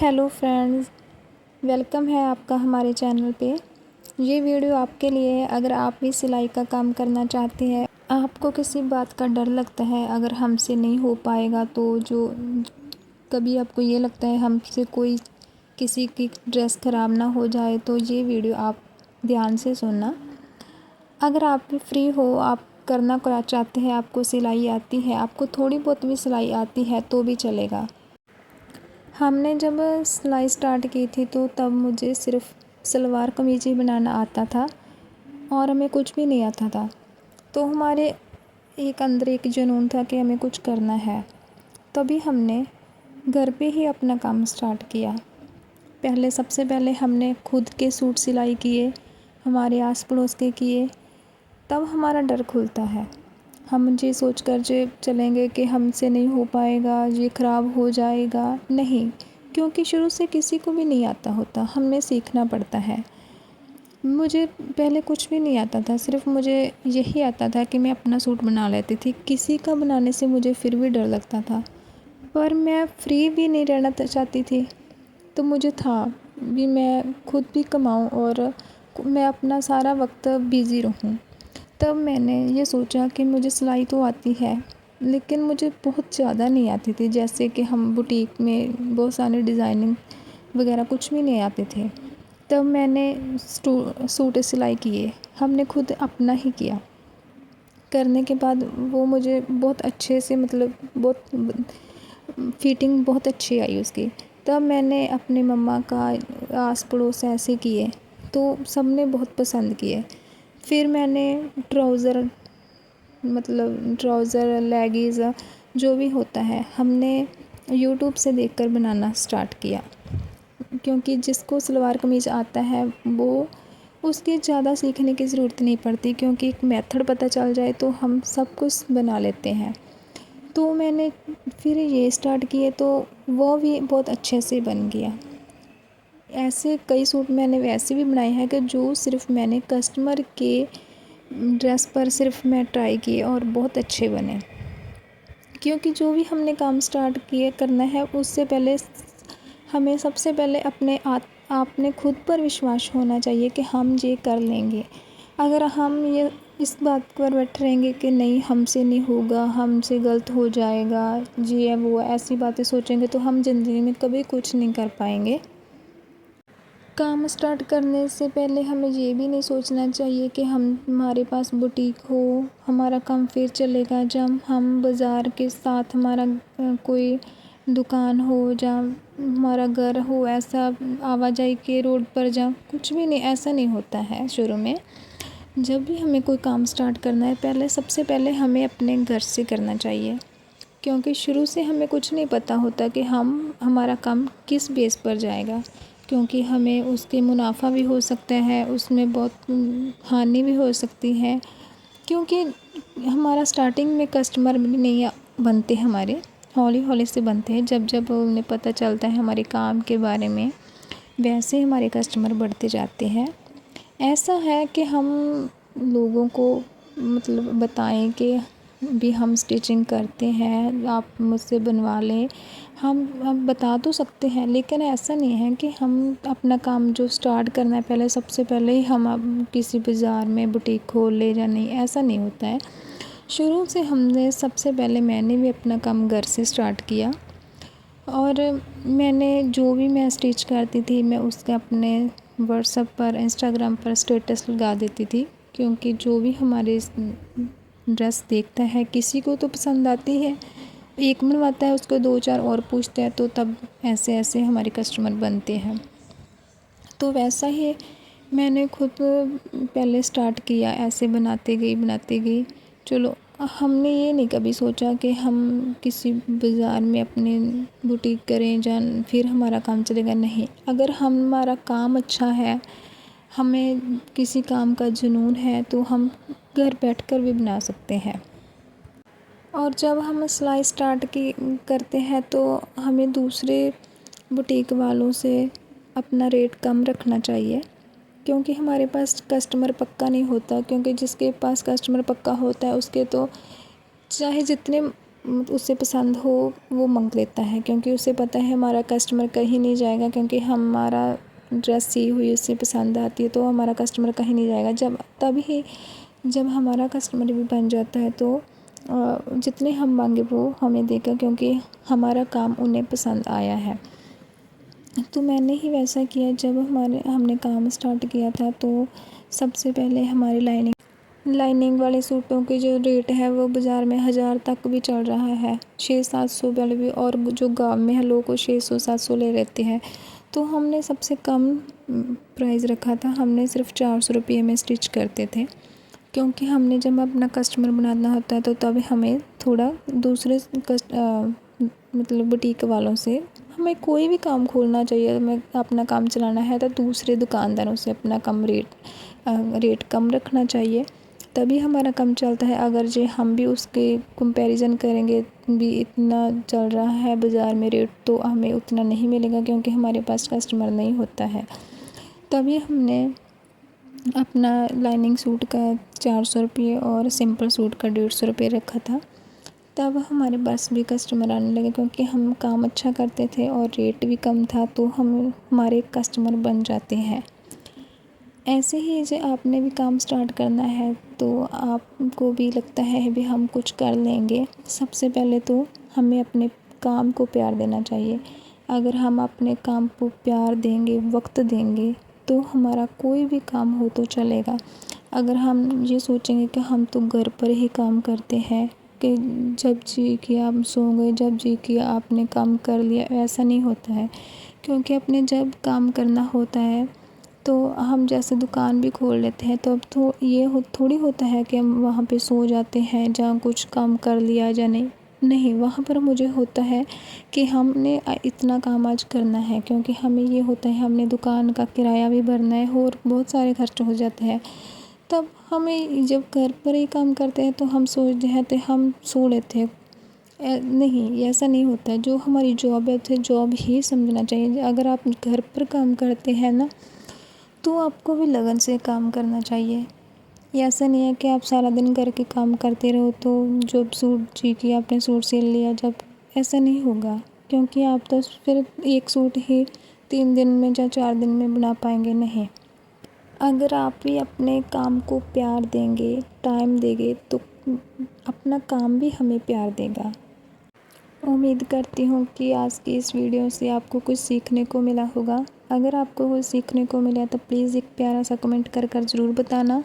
Hello friends, welcome है आपका हमारे चैनल पे। ये वीडियो आपके लिए है। अगर आप भी सिलाई का काम करना चाहते हैं, आपको किसी बात का डर लगता है अगर हमसे नहीं हो पाएगा, तो जो कभी आपको ये लगता है हमसे कोई किसी की ड्रेस ख़राब ना हो जाए, तो ये वीडियो आप ध्यान से सुनना। अगर आप भी फ्री हो, आप करना चाहते हैं, आपको सिलाई आती है, आपको थोड़ी बहुत भी सिलाई आती है तो भी चलेगा। हमने जब सिलाई स्टार्ट की थी तो तब मुझे सिर्फ़ सलवार कमीज़ ही बनाना आता था और हमें कुछ भी नहीं आता था। तो हमारे अंदर एक जुनून था कि हमें कुछ करना है। तभी हमने घर पे ही अपना काम स्टार्ट किया। सबसे पहले हमने खुद के सूट सिलाई किए, हमारे आस पड़ोस के किए। तब हमारा डर खुलता है। हम ये सोच कर जो चलेंगे कि हमसे नहीं हो पाएगा, ये ख़राब हो जाएगा, नहीं, क्योंकि शुरू से किसी को भी नहीं आता होता, हमें सीखना पड़ता है। मुझे पहले कुछ भी नहीं आता था, सिर्फ़ मुझे यही आता था कि मैं अपना सूट बना लेती थी। किसी का बनाने से मुझे फिर भी डर लगता था, पर मैं फ्री भी नहीं रहना चाहती थी। तो मुझे था भी मैं खुद भी कमाऊँ और मैं अपना सारा वक्त बिज़ी रहूँ। तब मैंने ये सोचा कि मुझे सिलाई तो आती है, लेकिन मुझे बहुत ज़्यादा नहीं आती थी। जैसे कि हम बुटीक में बहुत सारे डिज़ाइनिंग वगैरह कुछ भी नहीं आते थे। तब मैंने सूट सिलाई किए, हमने खुद अपना ही किया। करने के बाद वो मुझे बहुत अच्छे से, मतलब बहुत फिटिंग बहुत अच्छी आई उसकी। तब मैंने अपने मम्मा का, आस पड़ोस ऐसे किए, तो सब ने बहुत पसंद किए। फिर मैंने ट्राउज़र लेगिंग्स जो भी होता है, हमने यूट्यूब से देखकर बनाना स्टार्ट किया। क्योंकि जिसको सलवार कमीज़ आता है वो, उसकी ज़्यादा सीखने की ज़रूरत नहीं पड़ती, क्योंकि एक मेथड पता चल जाए तो हम सब कुछ बना लेते हैं। तो मैंने फिर ये स्टार्ट किए, तो वो भी बहुत अच्छे से बन गया। ऐसे कई सूट मैंने वैसे भी बनाए हैं कि जो सिर्फ़ मैंने कस्टमर के ड्रेस पर सिर्फ़ मैं ट्राई किए और बहुत अच्छे बने। क्योंकि जो भी हमने काम स्टार्ट किए करना है, उससे पहले हमें सबसे पहले आपने खुद पर विश्वास होना चाहिए कि हम ये कर लेंगे। अगर हम ये इस बात पर बैठे रहेंगे कि नहीं, हमसे नहीं होगा, हमसे गलत हो जाएगा, ये है वो, ऐसी बातें सोचेंगे, तो हम ज़िंदगी में कभी कुछ नहीं कर पाएंगे। काम स्टार्ट करने से पहले हमें ये भी नहीं सोचना चाहिए कि हमारे पास बुटीक हो, हमारा काम फिर चलेगा जब हम बाज़ार के साथ हमारा कोई दुकान हो, जहाँ हमारा घर हो, ऐसा आवाजाही के रोड पर जहाँ कुछ भी नहीं, ऐसा नहीं होता है। शुरू में जब भी हमें कोई काम स्टार्ट करना है, सबसे पहले हमें अपने घर से करना चाहिए। क्योंकि शुरू से हमें कुछ नहीं पता होता कि हमारा काम किस बेस पर जाएगा, क्योंकि हमें उसके मुनाफा भी हो सकता है, उसमें बहुत हानि भी हो सकती है। क्योंकि हमारा स्टार्टिंग में कस्टमर भी नहीं बनते, हमारे हौली हौली से बनते हैं। जब जब उन्हें पता चलता है हमारे काम के बारे में, वैसे हमारे कस्टमर बढ़ते जाते हैं। ऐसा है कि हम लोगों को बताएं कि भी हम स्टिचिंग करते हैं, आप मुझसे बनवा लें। हम बता तो सकते हैं, लेकिन ऐसा नहीं है कि हम अपना काम जो स्टार्ट करना है, सबसे पहले ही हम अब किसी बाज़ार में बुटीक खोल ले या नहीं, ऐसा नहीं होता है। शुरू से सबसे पहले मैंने भी अपना काम घर से स्टार्ट किया, और मैं स्टिच करती थी, मैं उसके अपने व्हाट्सएप पर, इंस्टाग्राम पर स्टेटस लगा देती थी। क्योंकि जो भी हमारे ड्रेस देखता है, किसी को तो पसंद आती है, एक बनवाता है, उसको 2-4 और पूछते हैं, तो तब ऐसे ऐसे हमारे कस्टमर बनते हैं। तो वैसा ही मैंने खुद पहले स्टार्ट किया, ऐसे बनाते गई। चलो, हमने ये नहीं कभी सोचा कि हम किसी बाज़ार में अपने बुटीक करें फिर हमारा काम चलेगा, नहीं। अगर हमारा काम अच्छा है, हमें किसी काम का जुनून है, तो हम घर बैठकर भी बना सकते हैं। और जब हम सिलाई स्टार्ट करते हैं, तो हमें दूसरे बुटीक वालों से अपना रेट कम रखना चाहिए, क्योंकि हमारे पास कस्टमर पक्का नहीं होता। क्योंकि जिसके पास कस्टमर पक्का होता है, उसके तो चाहे जितने उसे पसंद हो वो मंग लेता है, क्योंकि उसे पता है हमारा कस्टमर कहीं नहीं जाएगा, क्योंकि हमारा ड्रेस सी हुई उसे पसंद आती है तो हमारा कस्टमर कहीं नहीं जाएगा। जब हमारा कस्टमर भी बन जाता है तो जितने हम मांगे वो हमें देगा, क्योंकि हमारा काम उन्हें पसंद आया है। तो मैंने ही वैसा किया। जब हमने काम स्टार्ट किया था तो सबसे पहले हमारी लाइनिंग वाले सूटों के जो रेट है वो बाज़ार में 1000 तक भी चल रहा है, 600-700 वाले भी, और जो गाँव में है लोग 600-700 ले लेते हैं। तो हमने सबसे कम प्राइस रखा था, हमने सिर्फ 400 रुपये में स्टिच करते थे, क्योंकि हमने जब अपना कस्टमर बनाना होता है तो तभी हमें थोड़ा दूसरे मतलब बुटीक वालों से हमें कोई भी काम खोलना चाहिए, हमें अपना काम चलाना है तो दूसरे दुकानदारों से अपना रेट कम रखना चाहिए, तभी हमारा काम चलता है। अगर जो हम भी उसके कंपैरिजन करेंगे भी इतना चल रहा है बाज़ार में रेट तो हमें उतना नहीं मिलेगा, क्योंकि हमारे पास कस्टमर नहीं होता है। तभी हमने अपना लाइनिंग सूट का 400 रुपये और सिंपल सूट का 150 रुपये रखा था। तब हमारे पास भी कस्टमर आने लगे, क्योंकि हम काम अच्छा करते थे और रेट भी कम था, तो हमारे कस्टमर बन जाते हैं। ऐसे ही जो आपने भी काम स्टार्ट करना है तो आपको भी लगता है भी हम कुछ कर लेंगे, सबसे पहले तो हमें अपने काम को प्यार देना चाहिए। अगर हम अपने काम को प्यार देंगे, वक्त देंगे, तो हमारा कोई भी काम हो तो चलेगा। अगर हम ये सोचेंगे कि हम तो घर पर ही काम करते हैं, कि जब जी किया हम सो गए, जब जी किया आपने काम कर लिया, ऐसा नहीं होता है। क्योंकि अपने जब काम करना होता है तो हम जैसे दुकान भी खोल लेते हैं तो अब तो ये थोड़ी होता है कि हम वहाँ पे सो जाते हैं जहाँ कुछ काम कर लिया या नहीं, वहाँ पर मुझे होता है कि हमने इतना काम आज करना है, क्योंकि हमें ये होता है हमने दुकान का किराया भी भरना है और बहुत सारे खर्च हो जाते हैं। तब हमें जब घर पर ही काम करते हैं तो हम सोचते हैं तो हम सो लेते हैं, नहीं ऐसा नहीं होता है। जो हमारी जॉब है उसे जॉब ही समझना चाहिए। अगर आप घर पर काम करते हैं ना तो आपको भी लगन से काम करना चाहिए। ये ऐसा नहीं है कि आप सारा दिन घर के काम करते रहो तो जब सूट जी किया आपने सूट सिल लिया, जब ऐसा नहीं होगा, क्योंकि आप तो फिर एक सूट ही 3 दिन में या 4 दिन में बना पाएंगे नहीं। अगर आप भी अपने काम को प्यार देंगे, टाइम देंगे, तो अपना काम भी हमें प्यार देगा। उम्मीद करती हूँ कि आज की इस वीडियो से आपको कुछ सीखने को मिला होगा। अगर आपको कुछ सीखने को मिला तो प्लीज़ एक प्यारा सा कमेंट कर ज़रूर बताना।